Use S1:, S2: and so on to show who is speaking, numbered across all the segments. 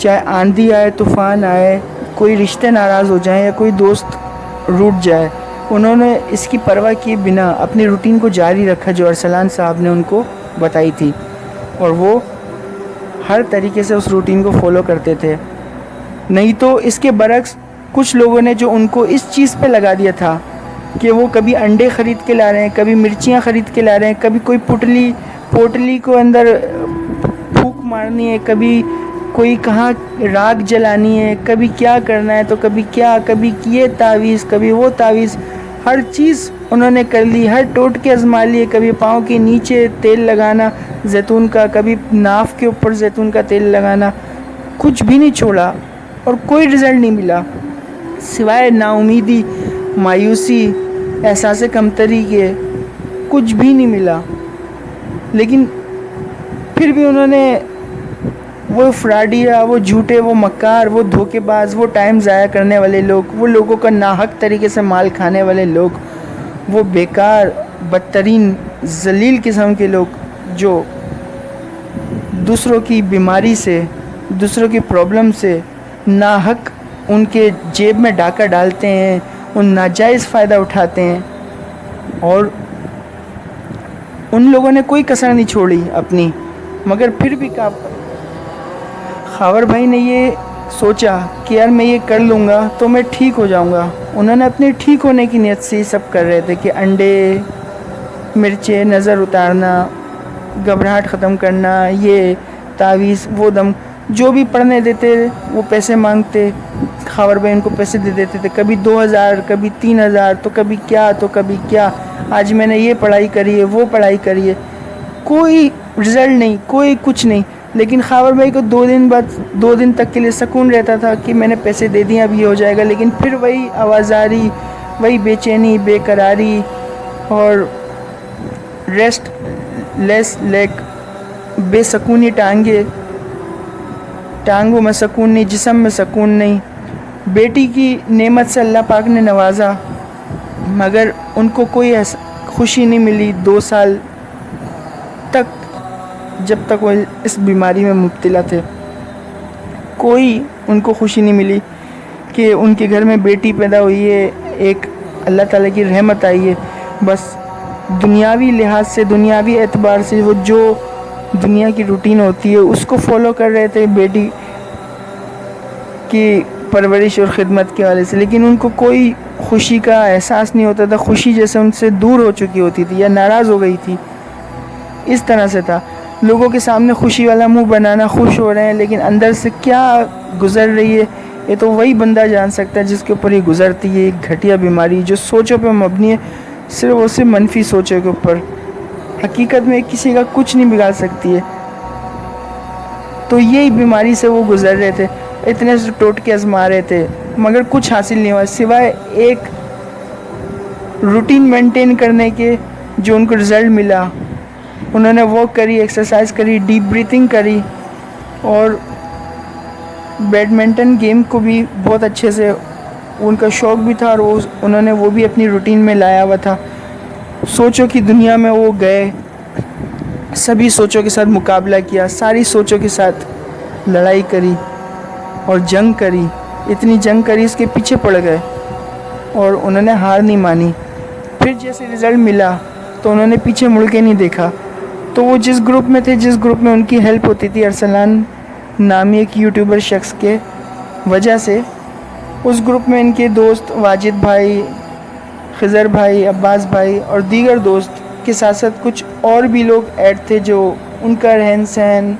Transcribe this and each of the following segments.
S1: چاہے آندھی آئے، طوفان آئے، کوئی رشتے ناراض ہو جائیں یا کوئی دوست روٹ جائے، انہوں نے اس کی پرواہ کیے بنا اپنی روٹین کو جاری رکھا جو ارسلان صاحب نے ان کو بتائی تھی، اور وہ ہر طریقے سے اس روٹین کو فالو کرتے تھے. نہیں تو اس کے برعکس کچھ لوگوں نے جو ان کو اس چیز پہ لگا دیا تھا کہ وہ کبھی انڈے خرید کے لا رہے ہیں، کبھی مرچیاں خرید کے لا رہے ہیں، کبھی کوئی پوٹلی کو اندر پھونک مارنی ہے، کبھی کوئی کہاں راگ جلانی ہے، کبھی کیا کرنا ہے، تو کبھی یہ تعویذ، کبھی وہ تعویذ، ہر چیز انہوں نے کر لی، ہر ٹوٹکے آزما لیے. کبھی پاؤں کے نیچے تیل لگانا زیتون کا، کبھی ناف کے اوپر زیتون کا تیل لگانا، کچھ بھی نہیں چھوڑا اور کوئی رزلٹ نہیں ملا سوائے نا امیدی، مایوسی، احساس کمتری کے. کچھ بھی نہیں ملا. لیکن پھر بھی انہوں نے وہ فراڈیا، وہ جھوٹے، وہ مکار، وہ دھوکے باز، وہ ٹائم ضائع کرنے والے لوگ، وہ لوگوں کا ناحق طریقے سے مال کھانے والے لوگ، وہ بیکار بدترین ذلیل قسم کے لوگ جو دوسروں کی بیماری سے، دوسروں کی پرابلم سے ناحق ان کے جیب میں ڈاکہ ڈالتے ہیں، ان ناجائز فائدہ اٹھاتے ہیں. اور ان لوگوں نے کوئی کسر نہیں چھوڑی اپنی. مگر پھر بھی خاور بھائی نے یہ سوچا کہ یار میں یہ کر لوں گا تو میں ٹھیک ہو جاؤں گا. انہوں نے اپنے ٹھیک ہونے کی نیت سے یہ سب کر رہے تھے کہ انڈے، مرچیں، نظر اتارنا، گھبراہٹ ختم کرنا، یہ تعویذ، وہ دم، جو بھی پڑھنے دیتے وہ پیسے مانگتے. خاور بھائی ان کو پیسے دے دیتے تھے، کبھی 2000، کبھی 3000، تو کبھی کیا. آج میں نے یہ پڑھائی کری ہے، وہ پڑھائی کری ہے، کوئی رزلٹ نہیں، کوئی کچھ نہیں. لیکن خاور بھائی کو 2 دن تک کے لیے سکون رہتا تھا کہ میں نے پیسے دے دیے، اب یہ ہو جائے گا. لیکن پھر وہی آوازاری، وہی بے چینی، بے قراری اور ریسٹ لیس لیگ، بے سکونی ٹانگوں میں سکون نہیں، جسم میں سکون نہیں. بیٹی کی نعمت سے اللہ پاک نے نوازا مگر ان کو کوئی خوشی نہیں ملی 2 سال تک، جب تک وہ اس بیماری میں مبتلا تھے. کوئی ان کو خوشی نہیں ملی کہ ان کے گھر میں بیٹی پیدا ہوئی ہے، ایک اللہ تعالیٰ کی رحمت آئی ہے. بس دنیاوی لحاظ سے، دنیاوی اعتبار سے وہ جو دنیا کی روٹین ہوتی ہے اس کو فالو کر رہے تھے بیٹی کی پرورش اور خدمت کے حوالے سے. لیکن ان کو کوئی خوشی کا احساس نہیں ہوتا تھا. خوشی جیسے ان سے دور ہو چکی ہوتی تھی یا ناراض ہو گئی تھی، اس طرح سے تھا. لوگوں کے سامنے خوشی والا منہ بنانا، خوش ہو رہے ہیں، لیکن اندر سے کیا گزر رہی ہے یہ تو وہی بندہ جان سکتا ہے جس کے اوپر یہ گزرتی ہے ایک گھٹیا بیماری جو سوچوں پہ مبنی ہے، صرف اور صرف منفی سوچوں کے اوپر. حقیقت میں کسی کا کچھ نہیں بگاڑ سکتی ہے. تو یہی بیماری سے وہ گزر رہے تھے، اتنے سے ٹوٹکے آزما رہے تھے مگر کچھ حاصل نہیں ہوا سوائے ایک روٹین مینٹین کرنے کے جو ان کو رزلٹ ملا. انہوں نے واک کری، ایکسرسائز کری، ڈیپ بریتھنگ کری اور بیڈمنٹن گیم کو بھی بہت اچھے سے ان کا شوق بھی تھا اور انہوں نے وہ بھی اپنی روٹین میں لایا ہوا تھا. سوچوں کی دنیا میں وہ گئے، سبھی سوچوں کے ساتھ مقابلہ کیا، ساری سوچوں کے ساتھ لڑائی کری اور جنگ کری، اتنی جنگ کری اس کے پیچھے پڑ گئے اور انہوں نے ہار نہیں مانی. پھر جیسے رزلٹ ملا تو انہوں نے پیچھے مڑ کے نہیں دیکھا. تو وہ جس گروپ میں تھے، جس گروپ میں ان کی ہیلپ ہوتی تھی ارسلان نامی ایک یوٹیوبر شخص کے وجہ سے، اس گروپ میں ان کے دوست واجد بھائی، خضر بھائی، عباس بھائی اور دیگر دوست کے ساتھ ساتھ کچھ اور بھی لوگ ایڈ تھے جو ان کا رہن سہن،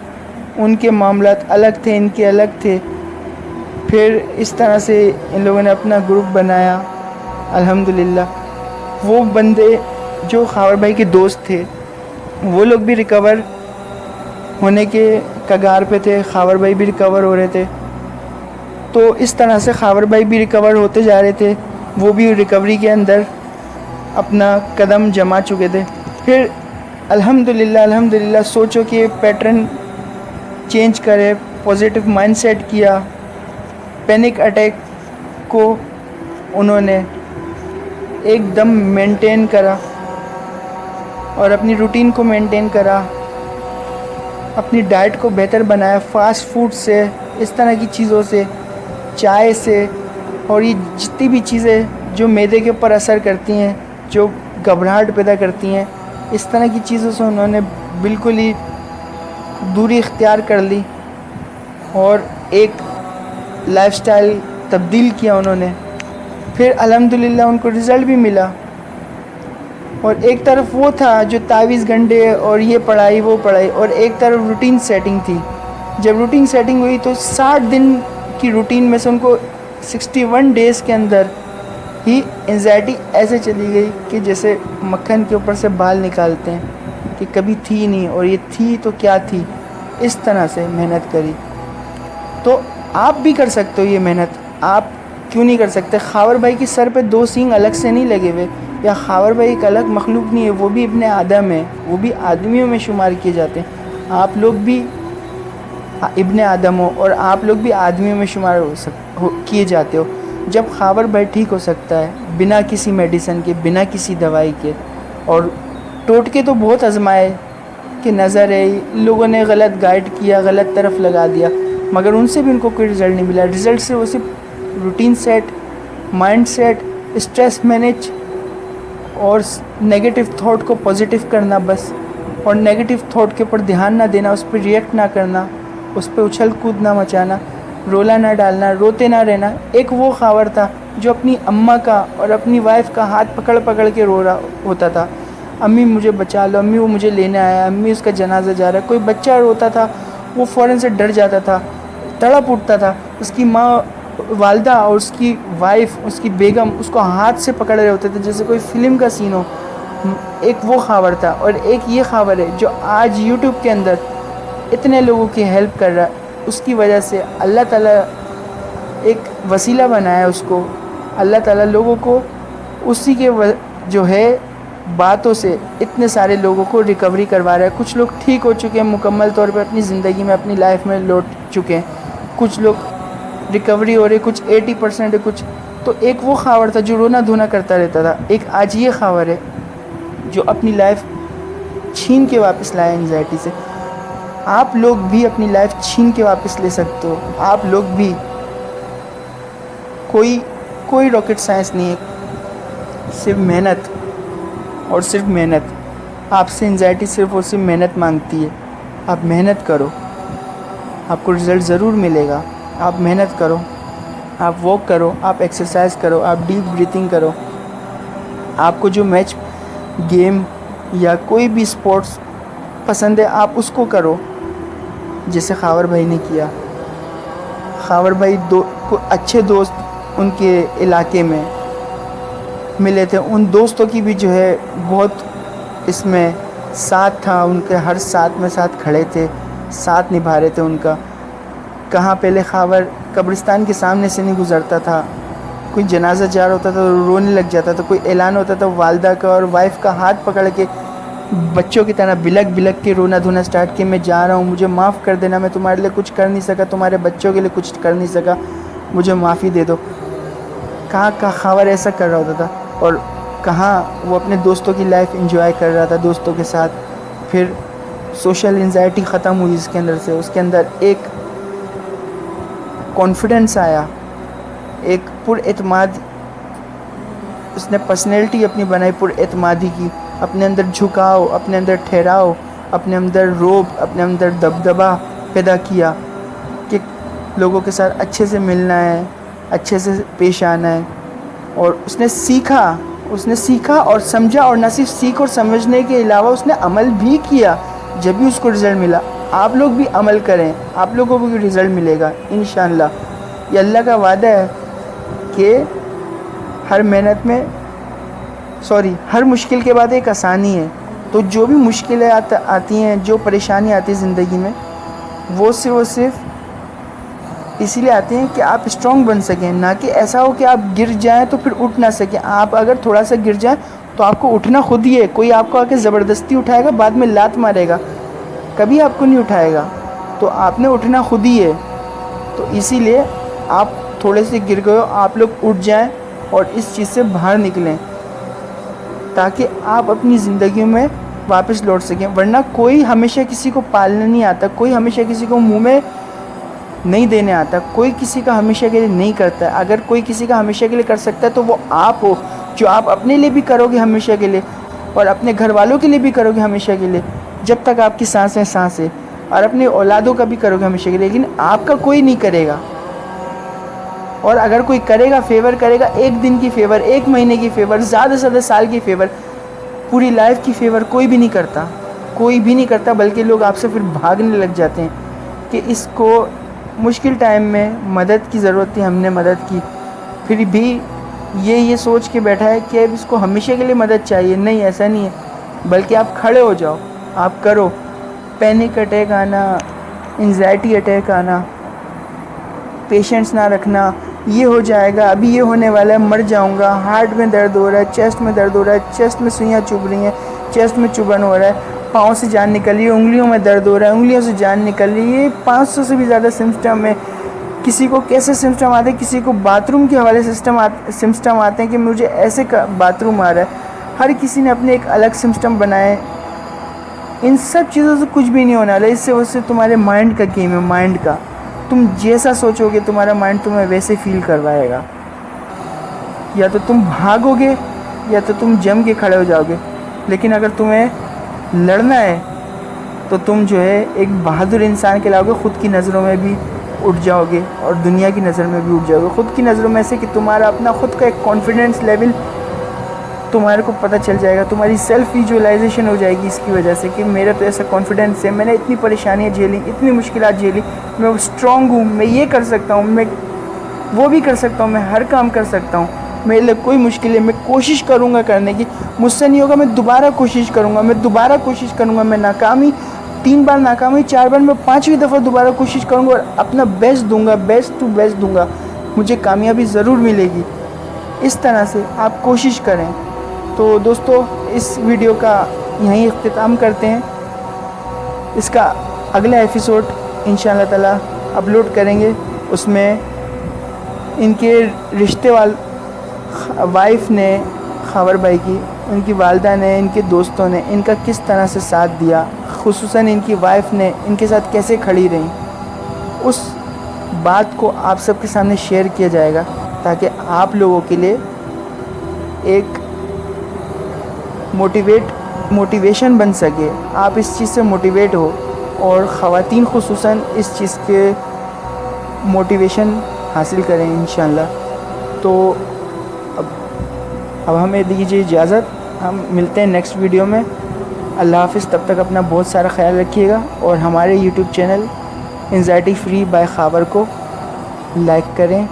S1: ان کے معاملات الگ تھے، ان کے الگ تھے. پھر اس طرح سے ان لوگوں نے اپنا گروپ بنایا. الحمدللہ وہ بندے جو خاور بھائی کے دوست تھے وہ لوگ بھی ریکور ہونے کے کگار پہ تھے، خاور بھائی بھی ریکور ہو رہے تھے. تو اس طرح سے خاور بھائی بھی ریکور ہوتے جا رہے تھے، وہ بھی ریکوری کے اندر اپنا قدم جما چکے تھے. پھر الحمدللہ سوچو کہ پیٹرن چینج کرے، پازیٹیو مائنڈ سیٹ کیا، پینک اٹیک کو انہوں نے ایک دم مینٹین کرا اور اپنی روٹین کو مینٹین کرا، اپنی ڈائٹ کو بہتر بنایا، فاسٹ فوڈ سے اس طرح کی چیزوں سے، چائے سے، اور یہ جتنی بھی چیزیں جو معدے کے اوپر اثر کرتی ہیں، جو گھبراہٹ پیدا کرتی ہیں، اس طرح کی چیزوں سے انہوں نے بالکل ہی دوری اختیار کر لی اور ایک لائف سٹائل تبدیل کیا انہوں نے. پھر الحمدللہ ان کو رزلٹ بھی ملا. اور ایک طرف وہ تھا جو تعویذ گنڈے اور یہ پڑھائی وہ پڑھائی، اور ایک طرف روٹین سیٹنگ تھی. جب روٹین سیٹنگ ہوئی تو 60 دن کی روٹین میں سے ان کو 61 ڈیز کے اندر ہی انزائٹی ایسے چلی گئی کہ جیسے مکھن کے اوپر سے بال نکالتے ہیں، کہ کبھی تھی نہیں اور یہ تھی تو کیا تھی. اس طرح سے محنت کری. تو آپ بھی کر سکتے ہو یہ محنت. آپ کیوں نہیں کر سکتے؟ خاور بھائی کی سر پہ 2 سینگ الگ سے نہیں لگے ہوئے، یا خاور بھائی ایک الگ مخلوق نہیں ہے، وہ بھی ابن آدم ہے، وہ بھی آدمیوں میں شمار کیے جاتے ہیں. آپ لوگ بھی ابن آدم ہو اور آپ لوگ بھی آدمیوں میں شمار کیے جاتے ہو. جب خاور بھائی ٹھیک ہو سکتا ہے بنا کسی میڈیسن کے، بنا کسی دوائی کے، اور ٹوٹکے تو بہت آزمائے کہ نظر ہے، لوگوں نے غلط گائیڈ کیا، غلط طرف لگا دیا، مگر ان سے بھی ان کو کوئی رزلٹ نہیں ملا. رزلٹ سے وہ صرف routine set, mind set, stress manage اور نیگیٹو تھاٹ کو پازیٹیو کرنا بس. اور نیگیٹو تھاٹ کے اوپر دھیان نہ دینا، اس پہ ریئیکٹ نہ کرنا، اس پہ اچھل کود نہ مچانا، رولا نہ ڈالنا، روتے نہ رہنا. ایک وہ خاور تھا جو اپنی اماں کا اور اپنی وائف کا ہاتھ پکڑ پکڑ کے رو رہا ہوتا تھا، امی مجھے بچا لو، امی وہ مجھے لینے آیا، امی اس کا جنازہ جا رہا ہے. کوئی بچہ روتا تھا وہ فوراً سے ڈر جاتا تھا، تڑپ اٹھتا تھا. اس کی ماں والدہ اور اس کی وائف، اس کی بیگم اس کو ہاتھ سے پکڑ رہے ہوتے تھے جیسے کوئی فلم کا سین ہو. ایک وہ خاور تھا. اور ایک یہ خاور ہے جو آج یوٹیوب کے اندر اتنے لوگوں کی ہیلپ کر رہا ہے. اس کی وجہ سے اللہ تعالیٰ ایک وسیلہ بنایا اس کو. اللہ تعالیٰ لوگوں کو اسی کے جو ہے باتوں سے اتنے سارے لوگوں کو ریکوری کروا رہا ہے. کچھ لوگ ٹھیک ہو چکے ہیں مکمل طور پہ، اپنی زندگی میں، اپنی لائف میں لوٹ چکے ہیں. کچھ لوگ ریکوری ہو رہے، کچھ 80% ہے کچھ. تو ایک وہ خاور تھا جو رونا دھونا کرتا رہتا تھا. ایک آج یہ خاور ہے جو اپنی لائف چھین کے واپس لائے انزائٹی سے. آپ لوگ بھی اپنی لائف چھین کے واپس لے سکتے ہو. آپ لوگ بھی کوئی راکٹ سائنس نہیں ہے، صرف محنت اور صرف محنت. آپ سے انزائٹی صرف اور صرف محنت مانگتی ہے. آپ محنت کرو، آپ کو رزلٹ ضرور ملے گا. آپ محنت کرو، آپ واک کرو، آپ ایکسرسائز کرو، آپ ڈیپ بریتھنگ کرو. آپ کو جو میچ، گیم یا کوئی بھی سپورٹس پسند ہے آپ اس کو کرو، جیسے خاور بھائی نے کیا. خاور بھائی اچھے دوست ان کے علاقے میں ملے تھے. ان دوستوں کی بھی جو ہے بہت اس میں ساتھ تھا ان کے، ہر ساتھ میں ساتھ کھڑے تھے، ساتھ نبھا رہے تھے ان کا. کہاں پہلے خاور قبرستان کے سامنے سے نہیں گزرتا تھا، کوئی جنازہ جا رہا ہوتا تھا تو رونے لگ جاتا تھا. کوئی اعلان ہوتا تھا والدہ کا اور وائف کا ہاتھ پکڑ کے بچوں کی طرح بلک بلک کے رونا دھونا سٹارٹ کہ میں جا رہا ہوں، مجھے معاف کر دینا، میں تمہارے لیے کچھ کر نہیں سکا، تمہارے بچوں کے لیے کچھ کر نہیں سکا، مجھے معافی دے دو. کہاں خاور ایسا کر رہا ہوتا تھا، اور کہاں وہ اپنے دوستوں کی لائف انجوائے کر رہا تھا دوستوں کے ساتھ. پھر سوشل انزائٹی ختم ہوئی اس کے اندر سے. اس کے اندر ایک کانفیڈنس آیا، ایک پر اعتماد. اس نے پرسنالٹی اپنی بنائی پر اعتمادی کی. اپنے اندر جھکاؤ، اپنے اندر ٹھہراؤ، اپنے اندر روب، اپنے اندر دبدبا پیدا کیا کہ لوگوں کے ساتھ اچھے سے ملنا ہے، اچھے سے پیش آنا ہے. اور اس نے سیکھا اور سمجھا، اور نہ صرف سیکھ اور سمجھنے کے علاوہ اس نے عمل بھی کیا جب بھی اس کو رزلٹ ملا. آپ لوگ بھی عمل کریں، آپ لوگوں کو بھی رزلٹ ملے گا انشاءاللہ. یہ اللہ کا وعدہ ہے کہ ہر محنت میں ہر مشکل کے بعد ایک آسانی ہے. تو جو بھی مشکلیں آتی ہیں، جو پریشانی آتی ہے زندگی میں، وہ صرف اسی لیے آتے ہیں کہ آپ اسٹرانگ بن سکیں، نہ کہ ایسا ہو کہ آپ گر جائیں تو پھر اٹھ نہ سکیں. آپ اگر تھوڑا سا گر جائیں تو آپ کو اٹھنا خود ہی ہے. کوئی آپ کو آ کے زبردستی اٹھائے گا، بعد میں لات مارے گا، کبھی آپ کو نہیں اٹھائے گا. تو آپ نے اٹھنا خود ہی ہے. تو اسی لیے آپ تھوڑے سے گر گئے ہو، آپ لوگ اٹھ جائیں اور اس چیز سے باہر نکلیں تاکہ آپ اپنی زندگیوں میں واپس لوٹ سکیں. ورنہ کوئی ہمیشہ کسی کو پالنا نہیں آتا، کوئی ہمیشہ کسی کو منہ میں نہیں دینے آتا. کوئی کسی کا ہمیشہ کے لیے نہیں کرتا ہے. اگر کوئی کسی کا ہمیشہ کے لیے کر سکتا ہے تو وہ آپ ہو, جو آپ اپنے لیے بھی کرو گے ہمیشہ کے لیے اور اپنے گھر والوں کے لیے بھی کرو گے ہمیشہ کے لیے, جب تک آپ کی سانس ہے, اور اپنے اولادوں کا بھی کرو گے ہمیشہ کے لیے. لیکن آپ کا کوئی نہیں کرے گا. اور اگر کوئی کرے گا, فیور کرے گا, ایک دن کی فیور, ایک مہینے کی فیور, زیادہ سے زیادہ سال کی فیور, پوری لائف کی فیور کوئی بھی نہیں کرتا. کوئی بھی نہیں کرتا. بلکہ لوگ آپ سے پھر بھاگنے لگ جاتے ہیں کہ اس کو مشکل ٹائم میں مدد کی ضرورت تھی, ہم نے مدد کی. پھر بھی یہ سوچ کے بیٹھا ہے کہ اب اس کو ہمیشہ کے لیے مدد چاہیے. نہیں, ایسا نہیں ہے. بلکہ آپ کھڑے ہو جاؤ, آپ کرو. پینک اٹیک آنا, انزائٹی اٹیک آنا, پیشنس نہ رکھنا, یہ ہو جائے گا, ابھی یہ ہونے والا ہے, مر جاؤں گا, ہارٹ میں درد ہو رہا ہے, چیسٹ میں درد ہو رہا ہے, چیسٹ میں سوئیاں چبھ رہی ہیں, چیسٹ میں چبھن ہو رہا ہے, پاؤں سے جان نکل رہی ہے, انگلیوں میں درد ہو رہا ہے, انگلیوں سے جان نکل رہی ہے. یہ 500 سے بھی زیادہ سمپٹم ہے. کسی کو کیسے سمپٹم آتے ہیں, کسی کو باتھ روم کے حوالے سمپٹم آتے ہیں کہ مجھے ایسے باتھ روم آ رہا ہے. ہر کسی نے اپنے ایک الگ سمپٹم بنائے. ان سب چیزوں سے کچھ بھی نہیں ہونے والا. اس سے تمہارے مائنڈ کا گیم ہے, مائنڈ کا. تم جیسا سوچو گے تمہارا مائنڈ تمہیں ویسے فیل کروائے گا. یا تو تم بھاگو گے یا تو تم جم کے کھڑے ہو جاؤ گے. لیکن اگر تمہیں لڑنا ہے تو تم جو ہے ایک بہادر انسان کہلاؤ گے. خود کی نظروں میں بھی اٹھ جاؤ گے اور دنیا کی نظر میں بھی اٹھ جاؤ گے. خود کی نظروں میں سے کہ تمہارا اپنا خود کا ایک کانفیڈنس لیول تمہارے کو پتہ چل جائے گا. تمہاری سیلف ویژوائزیشن ہو جائے گی اس کی وجہ سے کہ میرا تو ایسا کانفیڈنس ہے, میں نے اتنی پریشانیاں جھیلی, اتنی مشکلات جھیلی, میں اسٹرانگ ہوں, میں یہ کر سکتا ہوں, میں وہ بھی کر سکتا ہوں, میں ہر کام کر سکتا ہوں. میرے لیے کوئی مشکل ہے, میں کوشش کروں گا کرنے کی. مجھ سے نہیں ہوگا, میں دوبارہ کوشش کروں گا, میں دوبارہ کوشش کروں گا. میں ناکامی 3 بار ناکامی, 4 بار, میں 5ویں دفعہ دوبارہ کوشش کروں گا اور اپنا بیسٹ دوں گا, بیسٹ ٹو بیسٹ دوں گا. مجھے کامیابی ضرور ملے گی. اس طرح سے آپ کوشش کریں. تو دوستو, اس ویڈیو کا یہیں اختتام کرتے ہیں. اس کا اگلا ایپیسوڈ انشاءاللہ تعالی اپلوڈ کریں گے. اس میں ان کے رشتے وائف نے, خاور بھائی کی, ان کی والدہ نے, ان کے دوستوں نے ان کا کس طرح سے ساتھ دیا, خصوصاً ان کی وائف نے ان کے ساتھ کیسے کھڑی رہیں, اس بات کو آپ سب کے سامنے شیئر کیا جائے گا تاکہ آپ لوگوں کے لیے ایک موٹیویشن بن سکے. آپ اس چیز سے موٹیویٹ ہو اور خواتین خصوصاً اس چیز کے موٹیویشن حاصل کریں انشاءاللہ. تو اب ہمیں دیجیے اجازت, ہم ملتے ہیں نیکسٹ ویڈیو میں. اللہ حافظ. تب تک اپنا بہت سارا خیال رکھیے گا اور ہمارے YouTube channel anxiety free by Khawar کو لائک کریں,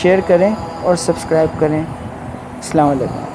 S1: شیئر کریں اور سبسکرائب کریں. السلام علیکم.